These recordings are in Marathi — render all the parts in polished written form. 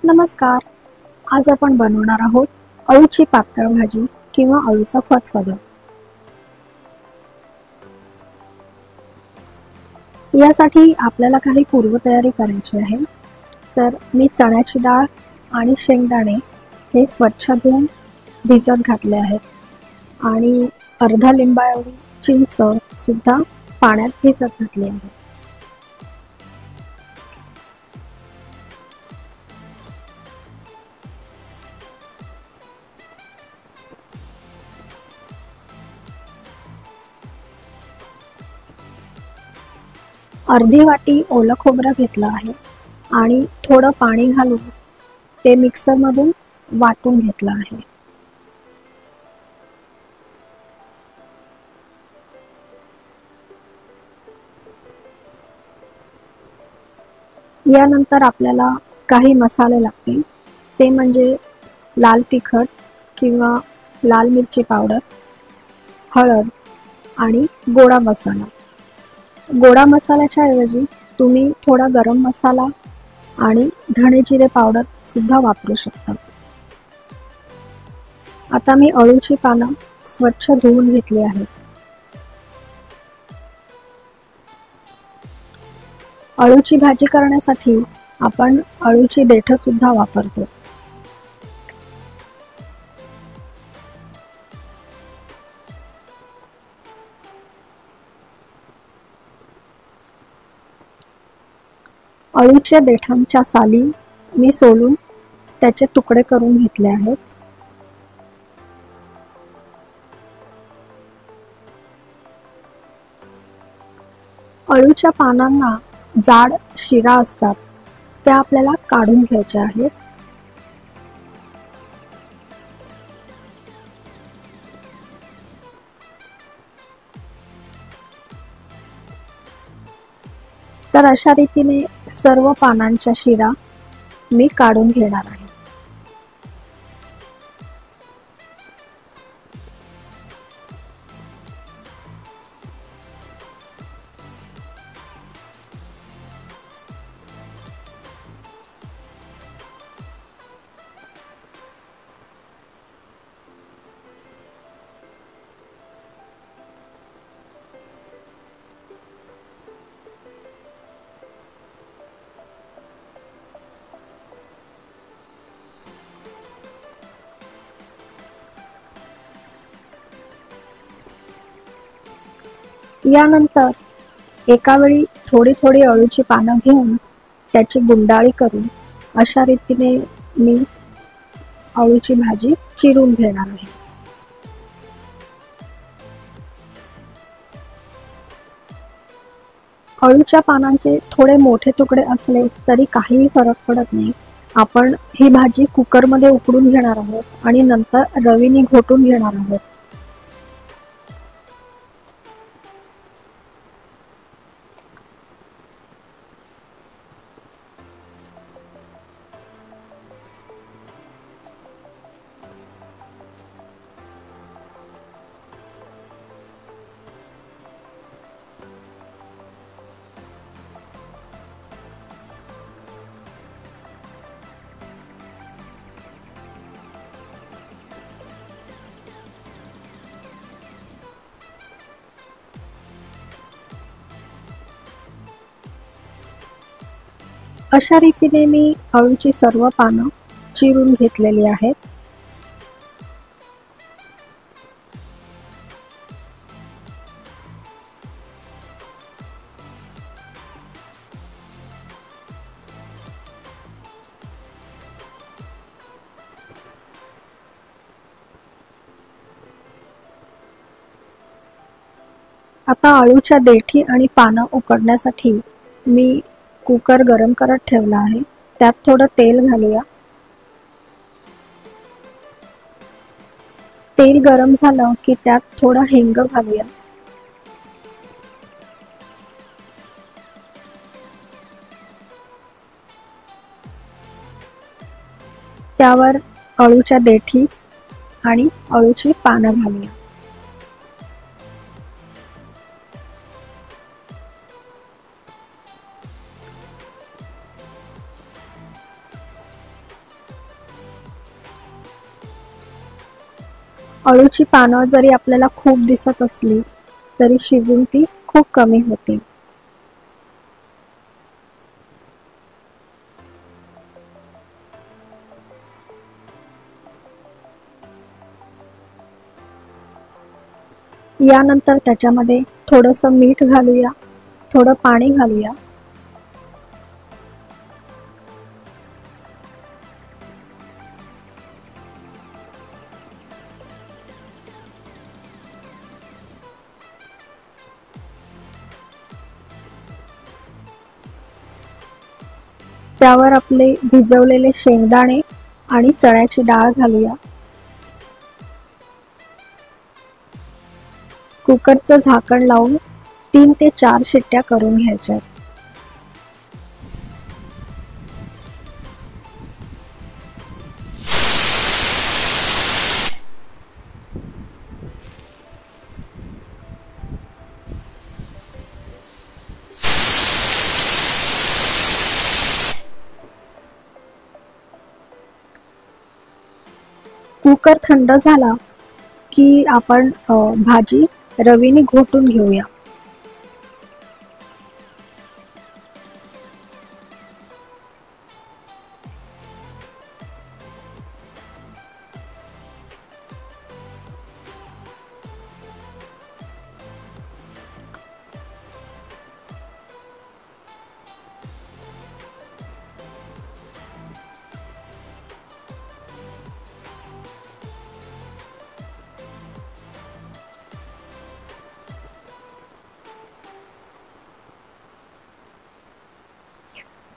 नमस्कार. आज आपण बनवणार आहोत अळूची पातळ भाजी किंवा अळूचा फतफद. यासाठी आपल्याला काही पूर्वतयारी करायची आहे. तर मी चण्याची डाळ आणि शेंगदाणे हे स्वच्छ धुवून भिजत घातले आहेत आणि अर्धा लिंबा एवढी चिंच सुद्धा पाण्यात भिजत घातली आहे. अर्धी वाटी ओलं खोबरं घेतलं आहे आणि थोडं पाणी घालून ते मिक्सरमधून वाटून घेतलं आहे. यानंतर आपल्याला काही मसाले लागतील. ते म्हणजे लाल तिखट किंवा लाल मिरची पावडर, हळद आणि गोडा मसाला. गोडा मसाल्याच्या ऐवजी तुम्ही थोडा गरम मसाला आणि धणे जिरे पावडर सुद्धा वापरू शकता. आता मी अळूची पानं स्वच्छ धुवून घेतली आहेत. अळूची भाजी करण्यासाठी आपण अळूची देठ सुद्धा वापरतो. अळूच्या देठांच्या साली मी सोलून त्याचे तुकडे करून घेतले आहेत. अळूच्या पानांना जाड शिरा असतात, त्या आपल्याला काढून घ्यायच्या आहेत. तर अशा रीतीने सर्व पानांच्या शिरा मी काढून घेणार आहे. यानंतर एका वेळी थोडी थोडी अळूची पानं घेऊन त्याची गुंडाळी करून अशा रीतीने मी अळूची भाजी चिरून घेणार आहे. अळूच्या पानांचे थोडे मोठे तुकडे असले तरी काहीही फरक पडत नाही. आपण ही भाजी कुकरमध्ये उकडून घेणार आहोत आणि नंतर रवीने घोटून घेणार आहोत. अशा रीतीने मी अळूची सर्व पानं चिरून घेतलेली आहेत. आता अळूच्या देठी आणि पानं उकडण्यासाठी मी कुकर गरम करत ठेवला आहे. त्यात थोडं तेल घालूया. तेल गरम झालं की त्यात थोडा हिंग घालूया. त्यावर अळूच्या देठी आणि अळूची पानं घालूया. अळूची पानं जरी आपल्याला खूप दिसत असली तरी शिजून ती खूप कमी होते. यानंतर त्याच्यामध्ये थोडंसं मीठ घालूया, थोडं पाणी घालूया. त्यावर आपले भिजवलेले शेंगदाणे आणि चण्याची डाळ घालूया. कुकरचं झाकण लावून 3 ते 4 शिट्ट्या करून घ्यायच्या. कुकर थंड झाला की आपण भाजी रवीने घोटून घेऊया.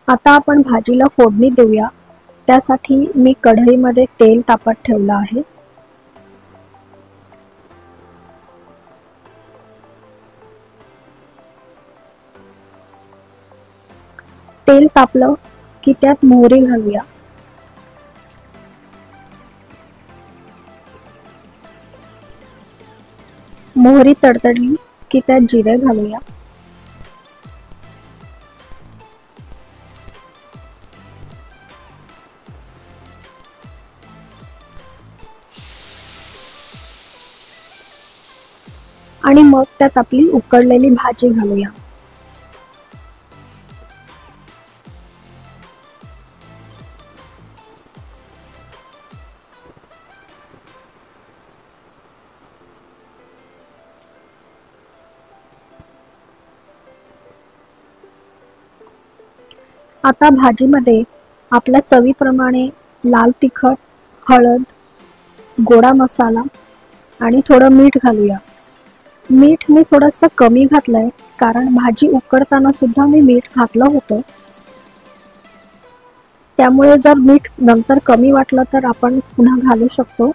आता आपण भाजीला फोडणी देऊया. त्यासाठी मी कढईमध्ये तेल तापत ठेवलं आहे. तेल तापलं की त्यात मोहरी घालूया. मोहरी तडतडली की त्यात जिरे घालूया. आणि मग त्यात आपली उकडलेली भाजी घालूया. आता भाजीमध्ये आपल्या चवीप्रमाणे लाल तिखट, हळद, गोडा मसाला आणि थोडं मीठ घालूया. मीठ मी थोडंसं कमी घातलंय कारण भाजी उकडताना सुद्धा मी मीठ घातलं होतं. त्यामुळे जर मीठ नंतर कमी वाटलं तर आपण पुन्हा घालू शकतो.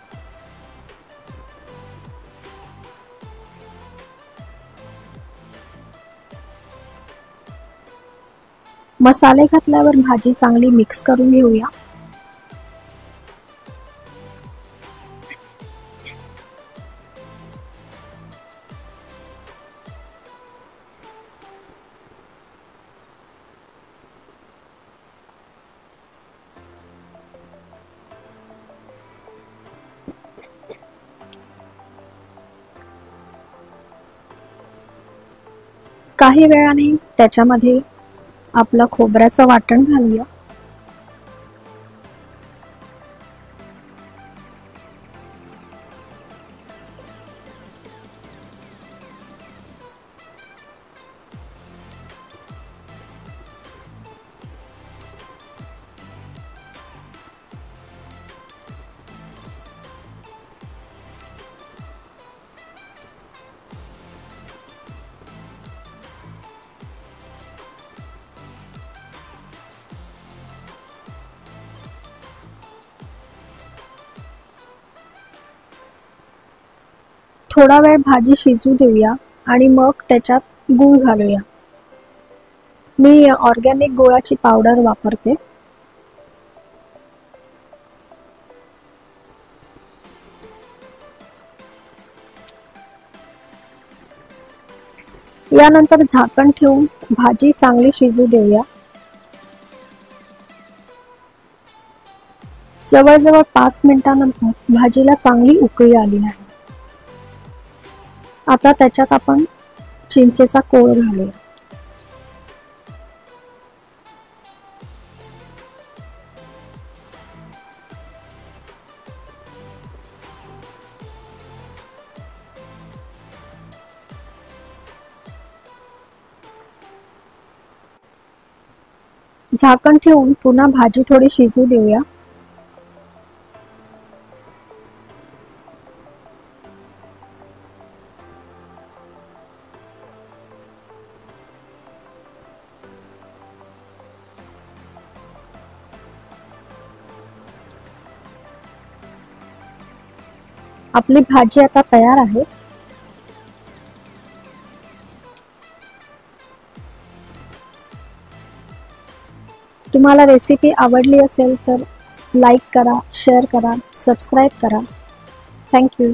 मसाले घातल्यावर भाजी चांगली मिक्स करून घेऊया. काही वेळाने त्याच्यामध्ये आपलं खोबऱ्याचं वाटण घालूया. थोडा वेळ भाजी शिजू देऊया आणि मग त्याच्यात गूळ घालूया. मी ऑर्गॅनिक गुळाची पावडर वापरते. यानंतर झाकण ठेवून भाजी चांगली शिजू देऊया. जवळजवळ 5 मिनिटांनंतर भाजीला चांगली उकळी आली आहे. आता त्याच्यात आपण चिंचेचा कोळ घालूया. झाकण ठेवून पुन्हा भाजी थोडी शिजू देऊया. आपली भाजी आता तयार आहे. तुम्हाला रेसिपी आवडली असेल तर लाईक करा, शेअर करा, सबस्क्राईब करा. थँक्यू.